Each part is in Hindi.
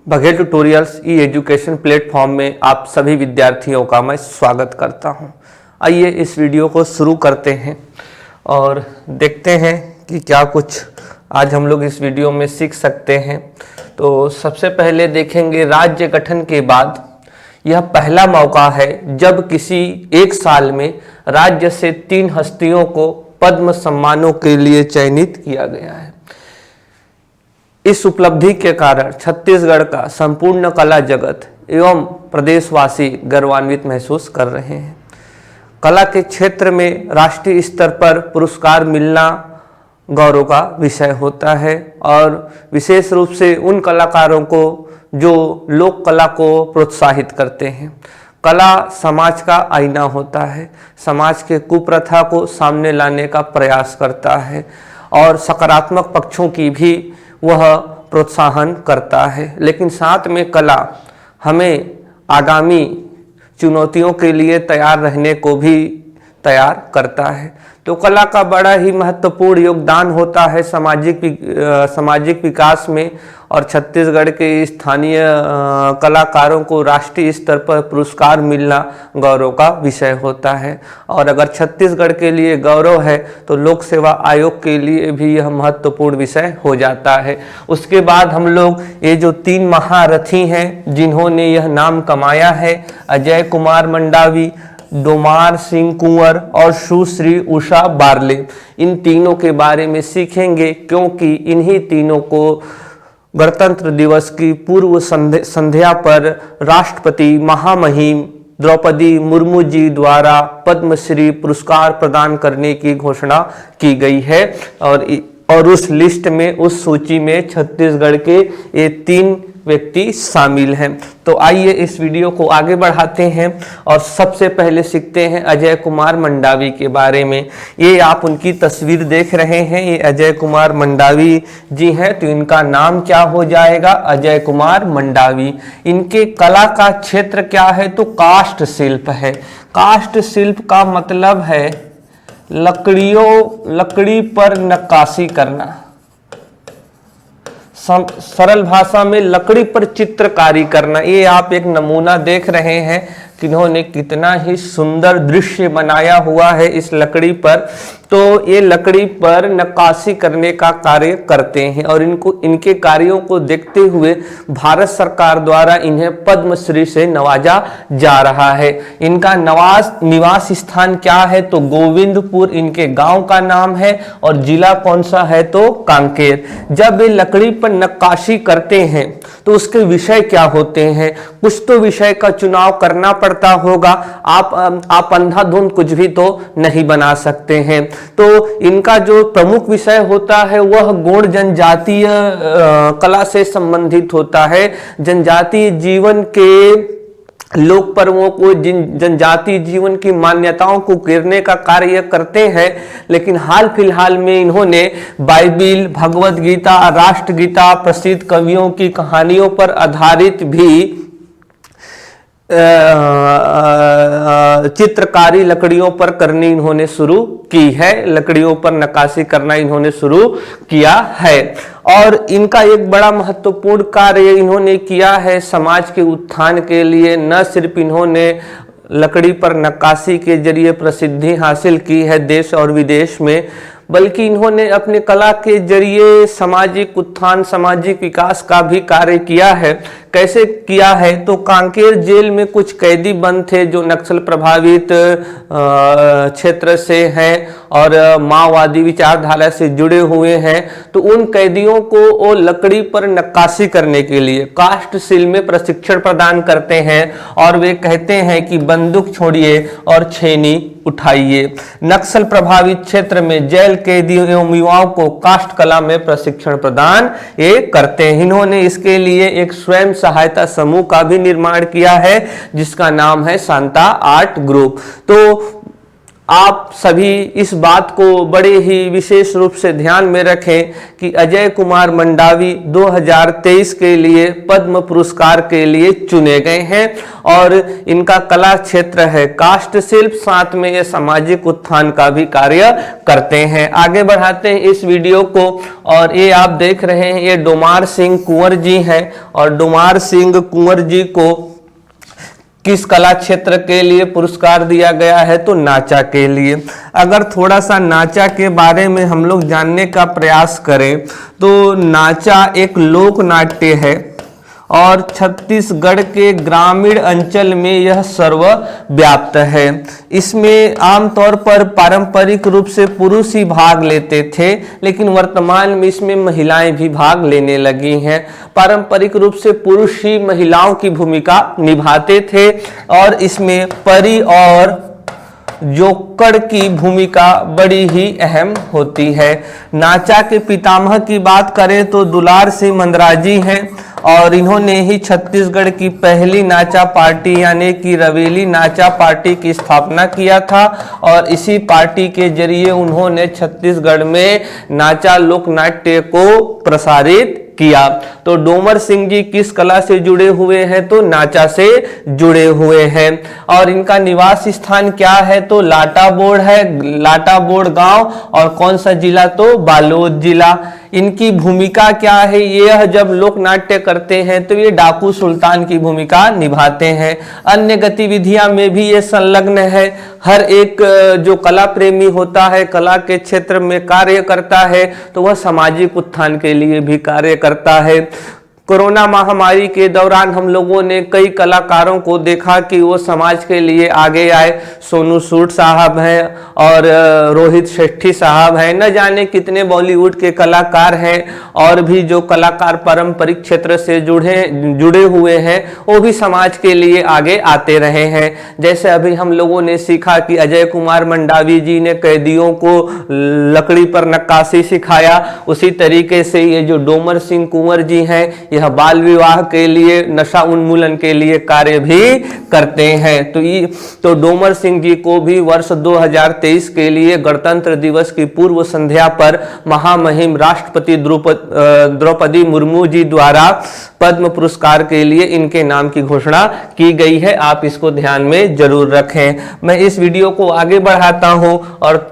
बघेल ट्यूटोरियल्स ई एजुकेशन प्लेटफॉर्म में आप सभी विद्यार्थियों का मैं स्वागत करता हूं। आइए इस वीडियो को शुरू करते हैं और देखते हैं कि क्या कुछ आज हम लोग इस वीडियो में सीख सकते हैं। तो सबसे पहले देखेंगे, राज्य गठन के बाद यह पहला मौका है जब किसी एक साल में राज्य से 3 हस्तियों को पद्म सम्मानों के लिए चयनित किया गया है। इस उपलब्धि के कारण छत्तीसगढ़ का संपूर्ण कला जगत एवं प्रदेशवासी गर्वान्वित महसूस कर रहे हैं। कला के क्षेत्र में राष्ट्रीय स्तर पर पुरस्कार मिलना गौरव का विषय होता है और विशेष रूप से उन कलाकारों को जो लोक कला को प्रोत्साहित करते हैं। कला समाज का आईना होता है, समाज के कुप्रथा को सामने लाने का प्रयास करता है और सकारात्मक पक्षों की भी वह प्रोत्साहन करता है। लेकिन साथ में कला हमें आगामी चुनौतियों के लिए तैयार रहने को भी तैयार करता है। तो कला का बड़ा ही महत्वपूर्ण योगदान होता है सामाजिक विकास में और छत्तीसगढ़ के स्थानीय कलाकारों को राष्ट्रीय स्तर पर पुरस्कार मिलना गौरव का विषय होता है। और अगर छत्तीसगढ़ के लिए गौरव है तो लोक सेवा आयोग के लिए भी यह महत्वपूर्ण विषय हो जाता है। उसके बाद हम लोग ये जो 3 महारथी हैं जिन्होंने यह नाम कमाया है, अजय कुमार मंडावी, डोमार सिंह कुंवर और सुश्री उषा बारले, इन तीनों के बारे में सीखेंगे क्योंकि इन्हीं तीनों को गणतंत्र दिवस की पूर्व संध्या पर राष्ट्रपति महामहिम द्रौपदी मुर्मू जी द्वारा पद्मश्री पुरस्कार प्रदान करने की घोषणा की गई है और उस लिस्ट में, उस सूची में छत्तीसगढ़ के ये 3 व्यक्ति शामिल हैं। तो आइए इस वीडियो को आगे बढ़ाते हैं और सबसे पहले सीखते हैं अजय कुमार मंडावी के बारे में। ये आप उनकी तस्वीर देख रहे हैं, ये अजय कुमार मंडावी जी हैं। तो इनका नाम क्या हो जाएगा? अजय कुमार मंडावी। इनके कला का क्षेत्र क्या है? तो काष्ठ शिल्प है। काष्ठ शिल्प का मतलब है लकड़ी पर नक्काशी करना, सरल भाषा में लकड़ी पर चित्रकारी करना। ये आप एक नमूना देख रहे हैं कि इन्होंने कितना ही सुंदर दृश्य बनाया हुआ है इस लकड़ी पर। तो ये लकड़ी पर नक्काशी करने का कार्य करते हैं और इनके कार्यों को देखते हुए भारत सरकार द्वारा इन्हें पद्मश्री से नवाजा जा रहा है। इनका निवास स्थान क्या है? तो गोविंदपुर इनके गांव का नाम है और जिला कौन सा है? तो कांकेर। जब ये लकड़ी पर नक्काशी करते हैं तो उसके विषय क्या होते हैं? कुछ तो विषय का चुनाव करना पड़ता होगा। आप अंधाधुंध कुछ भी तो नहीं बना सकते हैं। तो इनका जो प्रमुख विषय होता है वह गौड़ जनजातीय कला से संबंधित होता है। जनजातीय जीवन के लोक पर्वों को, जनजातीय जीवन की मान्यताओं को गिरने का कार्य करते हैं। लेकिन हाल फिलहाल में इन्होंने बाइबिल, भगवत गीता, राष्ट्रगीता, प्रसिद्ध कवियों की कहानियों पर आधारित भी चित्रकारी लकड़ियों पर करनी इन्होंने शुरू की है। लकड़ियों पर नक्काशी करना इन्होंने शुरू किया है और इनका एक बड़ा महत्वपूर्ण कार्य इन्होंने किया है समाज के उत्थान के लिए। न सिर्फ इन्होंने लकड़ी पर नक्काशी के जरिए प्रसिद्धि हासिल की है देश और विदेश में, बल्कि इन्होंने अपने कला के जरिए सामाजिक उत्थान, सामाजिक विकास का भी कार्य किया है। कैसे किया है? तो कांकेर जेल में कुछ कैदी बंद थे जो नक्सल प्रभावित क्षेत्र से हैं और माओवादी विचारधारा से जुड़े हुए हैं। तो उन कैदियों को वो लकड़ी पर नक्काशी करने के लिए काष्ठ शिल्प में प्रशिक्षण प्रदान करते हैं और वे कहते हैं कि बंदूक छोड़िए और छेनी उठाइए। नक्सल प्रभावित क्षेत्र में जेल कैदियों एवं युवाओं को काष्ठ कला में प्रशिक्षण प्रदान ये करते हैं। इन्होंने इसके लिए एक स्वयं सहायता समूह का भी निर्माण किया है जिसका नाम है शांता आर्ट ग्रुप। तो आप सभी इस बात को बड़े ही विशेष रूप से ध्यान में रखें कि अजय कुमार मंडावी 2023 के लिए पद्म पुरस्कार के लिए चुने गए हैं और इनका कला क्षेत्र है काष्ठ शिल्प, साथ में ये सामाजिक उत्थान का भी कार्य करते हैं। आगे बढ़ाते हैं इस वीडियो को और ये आप देख रहे हैं ये डोमार सिंह कुंवर जी हैं और डोमार सिंह कुंवर जी को किस कला क्षेत्र के लिए पुरस्कार दिया गया है तो नाचा के लिए। अगर थोड़ा सा नाचा के बारे में हम लोग जानने का प्रयास करें तो नाचा एक लोक नाट्य है और छत्तीसगढ़ के ग्रामीण अंचल में यह सर्वव्याप्त है। इसमें आमतौर पर पारंपरिक रूप से पुरुष ही भाग लेते थे, लेकिन वर्तमान में इसमें महिलाएं भी भाग लेने लगी हैं। पारंपरिक रूप से पुरुष ही महिलाओं की भूमिका निभाते थे और इसमें परी और जोकड़ की भूमिका बड़ी ही अहम होती है। नाचा के पितामह की बात करें तो दुलार सिंह मंदराजी हैं और इन्होंने ही छत्तीसगढ़ की पहली नाचा पार्टी यानी कि रवेली नाचा पार्टी की स्थापना किया था और इसी पार्टी के जरिए उन्होंने छत्तीसगढ़ में नाचा लोक नाट्य को प्रसारित किया। तो डोमर सिंह जी किस कला से जुड़े हुए हैं तो नाचा से जुड़े हुए हैं और इनका निवास स्थान क्या है तो लाटाबोड़ है, लाटाबोड़ गांव और कौन सा जिला तो बालोद जिला। इनकी भूमिका क्या है, ये जब लोक नाट्य करते हैं तो ये डाकू सुल्तान की भूमिका निभाते हैं। अन्य गतिविधियां में भी ये संलग्न है। हर एक जो कला प्रेमी होता है, कला के क्षेत्र में कार्य करता है तो वह सामाजिक उत्थान के लिए भी कार्य करता है। कोरोना महामारी के दौरान हम लोगों ने कई कलाकारों को देखा कि वो समाज के लिए आगे आए। सोनू सूद साहब हैं और रोहित शेट्टी साहब हैं, न जाने कितने बॉलीवुड के कलाकार हैं और भी जो कलाकार पारंपरिक क्षेत्र से जुड़े हुए हैं वो भी समाज के लिए आगे आते रहे हैं। जैसे अभी हम लोगों ने सीखा कि अजय कुमार मंडावी जी ने कैदियों को लकड़ी पर नक्काशी सिखाया, उसी तरीके से ये जो डोमर सिंह कुंवर जी हैं यह बाल विवाह के लिए, नशा उन्मूलन के लिए कार्य भी करते हैं। तो डोमर सिंह जी को भी वर्ष 2023 के लिए गणतंत्र दिवस की पूर्व संध्या पर महामहिम राष्ट्रपति द्रौपदी मुर्मू जी द्वारा पद्म पुरस्कार के लिए इनके नाम की घोषणा की गई है। आप इसको ध्यान में जरूर रखें। मैं इस वीडियो को आगे बढ़ाता हूं और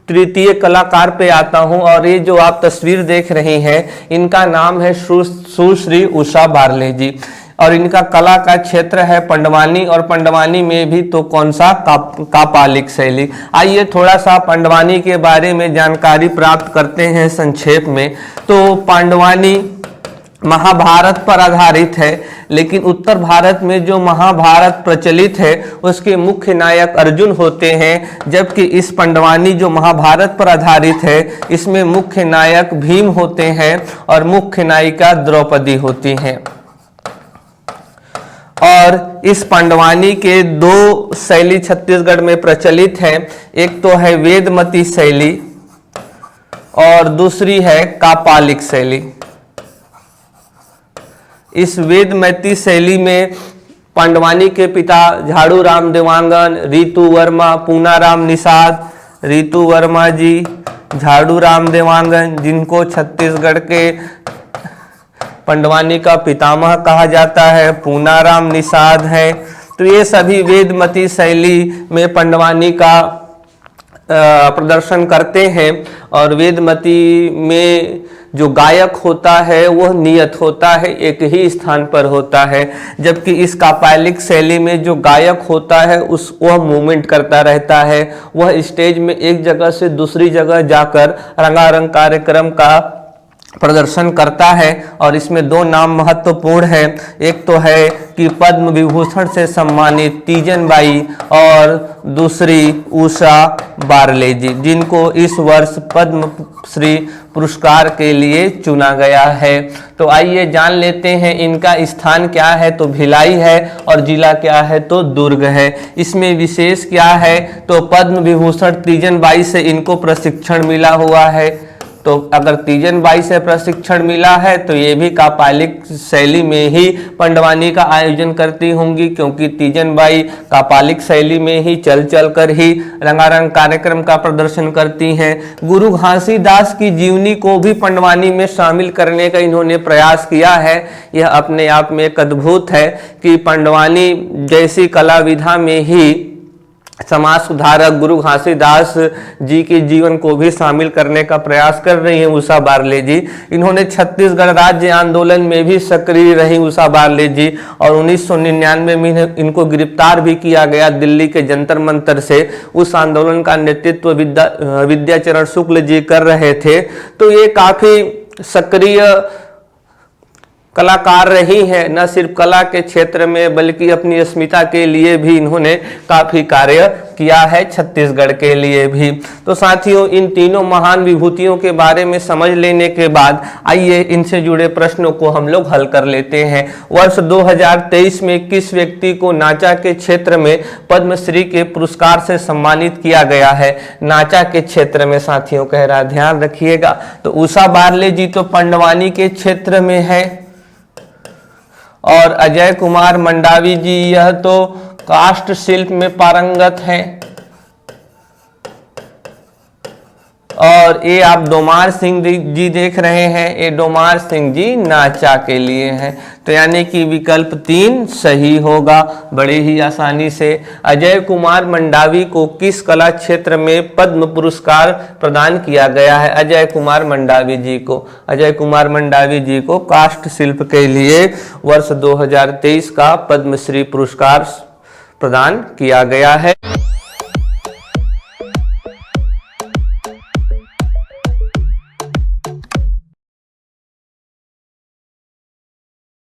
तृतीय कलाकार पे आता हूं और ये जो आप तस्वीर देख रहे हैं इनका नाम है सुश्री उषा बारले जी और इनका कला का क्षेत्र है पंडवानी और पंडवानी में भी तो कौन सा कापालिक शैली। आइए थोड़ा सा पंडवानी के बारे में जानकारी प्राप्त करते हैं संक्षेप में। तो पांडवानी महाभारत पर आधारित है, लेकिन उत्तर भारत में जो महाभारत प्रचलित है उसके मुख्य नायक अर्जुन होते हैं, जबकि इस पंडवानी जो महाभारत पर आधारित है इसमें मुख्य नायक भीम होते हैं और मुख्य नायिका द्रौपदी होती हैं। और इस पांडवानी के दो शैली छत्तीसगढ़ में प्रचलित है, एक तो है वेदमती शैली और दूसरी है कापालिक शैली। इस वेदमती शैली में पांडवानी के पिता झाड़ू राम देवांगन, रीतू वर्मा, पूनाराम निषाद, रीतू वर्मा जी, झाड़ू राम देवांगन जिनको छत्तीसगढ़ के पंडवानी का पितामह कहा जाता है, पूनाराम निषाद है। तो ये सभी वेदमती शैली में पंडवानी का प्रदर्शन करते हैं और वेदमती में जो गायक होता है वह नियत होता है, एक ही स्थान पर होता है, जबकि इस कापालिक शैली में जो गायक होता है वह मूवमेंट करता रहता है। वह स्टेज में एक जगह से दूसरी जगह जाकर रंगारंग कार्यक्रम का प्रदर्शन करता है और इसमें दो नाम महत्वपूर्ण है। एक तो है कि पद्म विभूषण से सम्मानित तीजन बाई और दूसरी उषा बारले जी, जिनको इस वर्ष पद्म श्री पुरस्कार के लिए चुना गया है। तो आइए जान लेते हैं इनका स्थान क्या है तो भिलाई है और जिला क्या है तो दुर्ग है। इसमें विशेष क्या है तो पद्म विभूषण तीजन बाई से इनको प्रशिक्षण मिला हुआ है। तो अगर तीजन बाई से प्रशिक्षण मिला है तो ये भी कापालिक शैली में ही पंडवानी का आयोजन करती होंगी, क्योंकि तीजन बाई कापालिक शैली में ही चल चल कर ही रंगारंग कार्यक्रम का प्रदर्शन करती हैं। गुरु घासीदास की जीवनी को भी पंडवानी में शामिल करने का इन्होंने प्रयास किया है। यह अपने आप में एक अद्भुत है कि पंडवानी जैसी कला विधा में ही समाज सुधारक गुरु घासीदास जी के जीवन को भी शामिल करने का प्रयास कर रही हैं उषा बारले जी। इन्होंने छत्तीसगढ़ राज्य आंदोलन में भी सक्रिय रही उषा बारले जी, और 1999 में इनको गिरफ्तार भी किया गया दिल्ली के जंतर मंतर से। उस आंदोलन का नेतृत्व विद्याचरण शुक्ल जी कर रहे थे। तो ये काफी सक्रिय कलाकार रही हैं, न सिर्फ कला के क्षेत्र में बल्कि अपनी अस्मिता के लिए भी इन्होंने काफी कार्य किया है, छत्तीसगढ़ के लिए भी। तो साथियों, इन तीनों महान विभूतियों के बारे में समझ लेने के बाद आइए इनसे जुड़े प्रश्नों को हम लोग हल कर लेते हैं। वर्ष 2023 में किस व्यक्ति को नाचा के क्षेत्र में पद्मश्री के पुरस्कार से सम्मानित किया गया है? नाचा के क्षेत्र में साथियों कह रहा, ध्यान रखिएगा। तो उषा बारले जी तो पंडवानी के क्षेत्र में है, और अजय कुमार मंडावी जी यह तो काष्ठ शिल्प में पारंगत हैं, और ये आप डोमार सिंह जी देख रहे हैं, ये डोमार सिंह जी नाचा के लिए हैं। तो यानी कि विकल्प 3 सही होगा बड़े ही आसानी से। अजय कुमार मंडावी को किस कला क्षेत्र में पद्म पुरस्कार प्रदान किया गया है? अजय कुमार मंडावी जी को, अजय कुमार मंडावी जी को काष्ठ शिल्प के लिए वर्ष 2023 का पद्मश्री पुरस्कार प्रदान किया गया है।